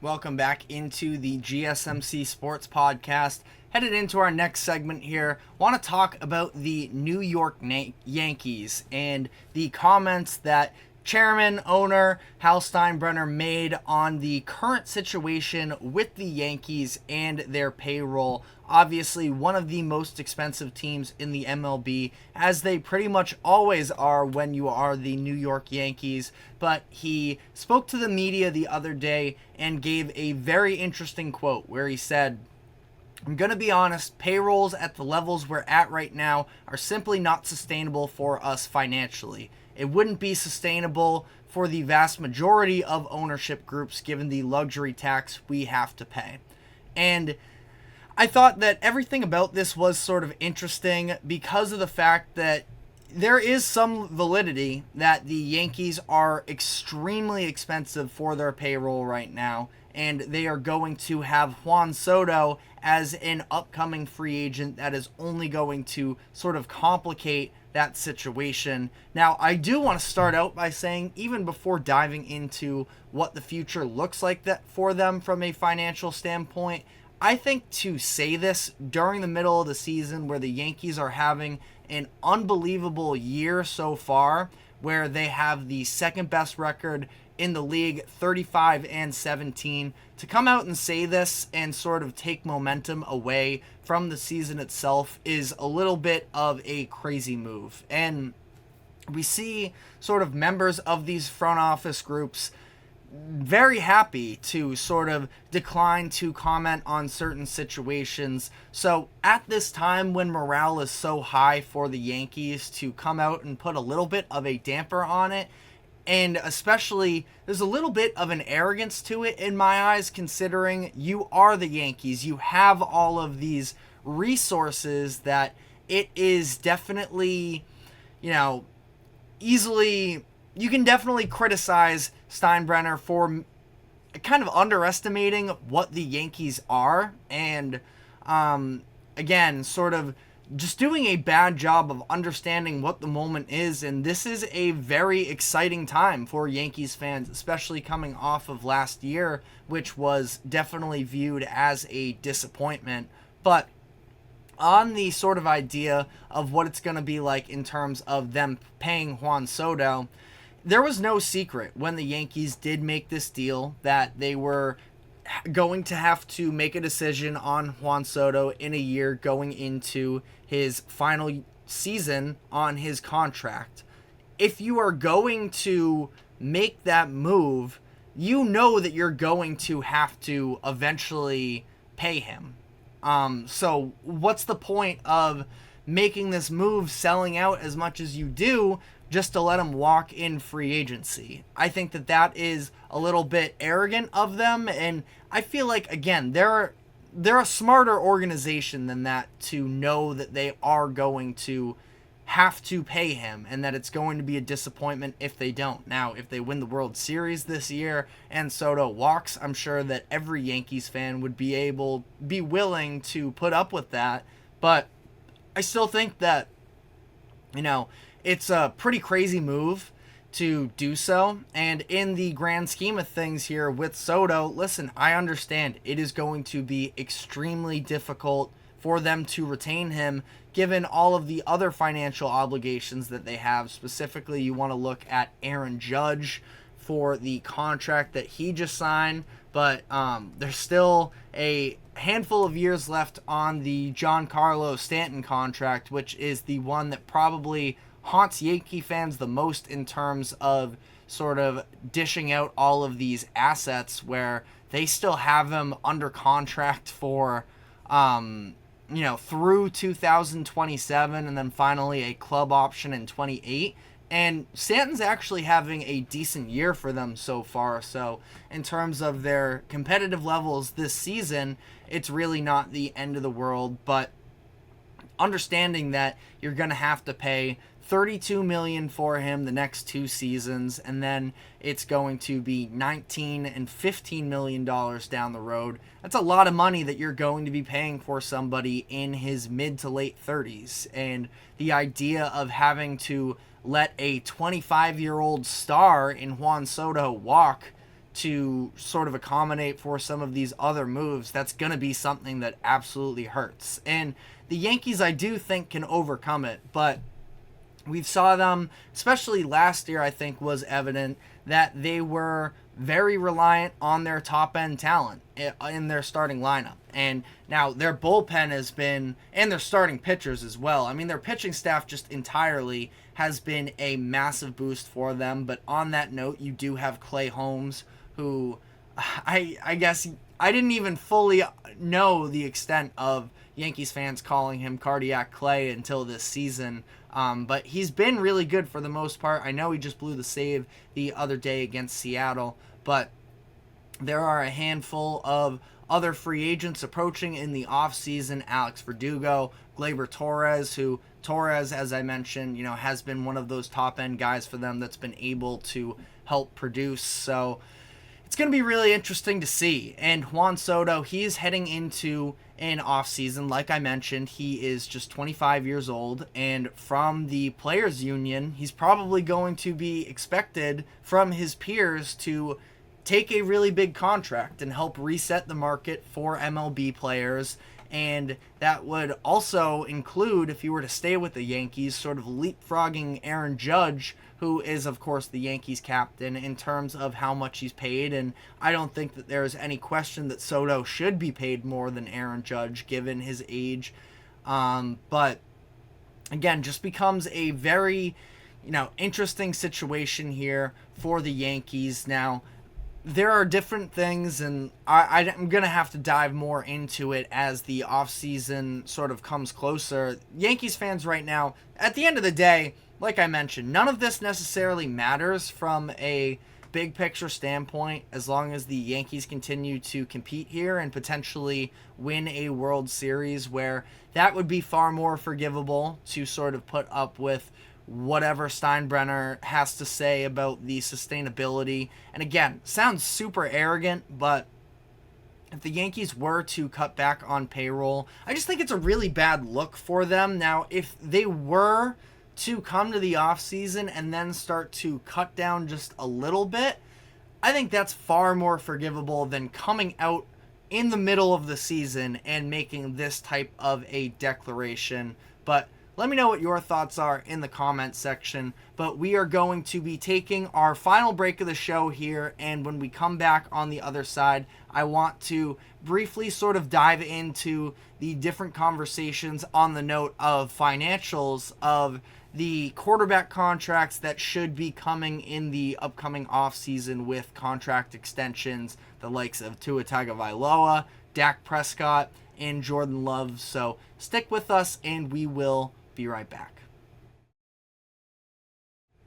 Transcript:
Welcome back into the GSMC Sports Podcast. Headed into our next segment here, want to talk about the New York Yankees and the comments that chairman, owner Hal Steinbrenner made on the current situation with the Yankees and their payroll. Obviously, one of the most expensive teams in the MLB, as they pretty much always are when you are the New York Yankees. But he spoke to the media the other day and gave a very interesting quote where he said, "I'm going to be honest, payrolls at the levels we're at right now are simply not sustainable for us financially. It wouldn't be sustainable for the vast majority of ownership groups given the luxury tax we have to pay." And I thought that everything about this was sort of interesting because of the fact that there is some validity that the Yankees are extremely expensive for their payroll right now, and they are going to have Juan Soto as an upcoming free agent that is only going to sort of complicate that situation. Now, I do want to start out by saying, even before diving into what the future looks like that for them from a financial standpoint, I think to say this during the middle of the season where the Yankees are having an unbelievable year so far, where they have the second best record in the league, 35-17, to come out and say this and sort of take momentum away from the season itself is a little bit of a crazy move. And we see sort of members of these front office groups very happy to sort of decline to comment on certain situations. So at this time when morale is so high for the Yankees, to come out and put a little bit of a damper on it, and especially there's a little bit of an arrogance to it in my eyes, considering you are the Yankees. You have all of these resources that it is definitely, easily, you can definitely criticize Steinbrenner for kind of underestimating what the Yankees are, and again, sort of just doing a bad job of understanding what the moment is. And this is a very exciting time for Yankees fans, especially coming off of last year, which was definitely viewed as a disappointment. But on the sort of idea of what it's going to be like in terms of them paying Juan Soto, there was no secret when the Yankees did make this deal that they were going to have to make a decision on Juan Soto in a year going into his final season on his contract. If you are going to make that move, you know that you're going to have to eventually pay him. So what's the point of making this move, selling out as much as you do, just to let him walk in free agency? I think that is a little bit arrogant of them, and I feel like, again, they're a smarter organization than that to know that they are going to have to pay him and that it's going to be a disappointment if they don't. Now, if they win the World Series this year and Soto walks, I'm sure that every Yankees fan would be willing to put up with that, but I still think that, it's a pretty crazy move to do so. And in the grand scheme of things here with Soto, listen, I understand it is going to be extremely difficult for them to retain him given all of the other financial obligations that they have. Specifically, you want to look at Aaron Judge for the contract that he just signed, but there's still a handful of years left on the Giancarlo Stanton contract, which is the one that probably haunts Yankee fans the most in terms of sort of dishing out all of these assets, where they still have him under contract for through 2027, and then finally a club option in 28. And Stanton's actually having a decent year for them so far. So in terms of their competitive levels this season, it's really not the end of the world. But understanding that you're going to have to pay $32 million for him the next 2 seasons, and then it's going to be $19 and $15 million down the road. That's a lot of money that you're going to be paying for somebody in his mid to late 30s. And the idea of having to let a 25-year-old star in Juan Soto walk to sort of accommodate for some of these other moves, that's going to be something that absolutely hurts. And the Yankees, I do think, can overcome it, but we saw them, especially last year, I think was evident that they were very reliant on their top-end talent in their starting lineup. And now their bullpen has been, and their starting pitchers as well. I mean, their pitching staff just entirely has been a massive boost for them. But on that note, you do have Clay Holmes, who I guess I didn't even fully know the extent of Yankees fans calling him Cardiac Clay until this season. But he's been really good for the most part. I know he just blew the save the other day against Seattle, but there are a handful of other free agents approaching in the offseason. Alex Verdugo, Gleyber Torres, who Torres, as I mentioned, has been one of those top-end guys for them that's been able to help produce. So it's going to be really interesting to see. And Juan Soto, he is heading into an offseason. Like I mentioned, he is just 25 years old. And from the Players Union, he's probably going to be expected from his peers to take a really big contract and help reset the market for MLB players. And that would also include, if you were to stay with the Yankees, sort of leapfrogging Aaron Judge, who is, of course, the Yankees captain, in terms of how much he's paid. And I don't think that there is any question that Soto should be paid more than Aaron Judge, given his age. But, again, just becomes a very, interesting situation here for the Yankees. Now, there are different things, and I'm going to have to dive more into it as the offseason sort of comes closer. Yankees fans right now, at the end of the day, like I mentioned, none of this necessarily matters from a big picture standpoint as long as the Yankees continue to compete here and potentially win a World Series, where that would be far more forgivable to sort of put up with whatever Steinbrenner has to say about the sustainability. And again, sounds super arrogant, but if the Yankees were to cut back on payroll, I just think it's a really bad look for them. Now, if they were to come to the offseason and then start to cut down just a little bit, I think that's far more forgivable than coming out in the middle of the season and making this type of a declaration. But let me know what your thoughts are in the comment section. But we are going to be taking our final break of the show here. And when we come back on the other side, I want to briefly sort of dive into the different conversations on the note of financials of the quarterback contracts that should be coming in the upcoming offseason with contract extensions, the likes of Tua Tagovailoa, Dak Prescott, and Jordan Love. So stick with us and we will be right back.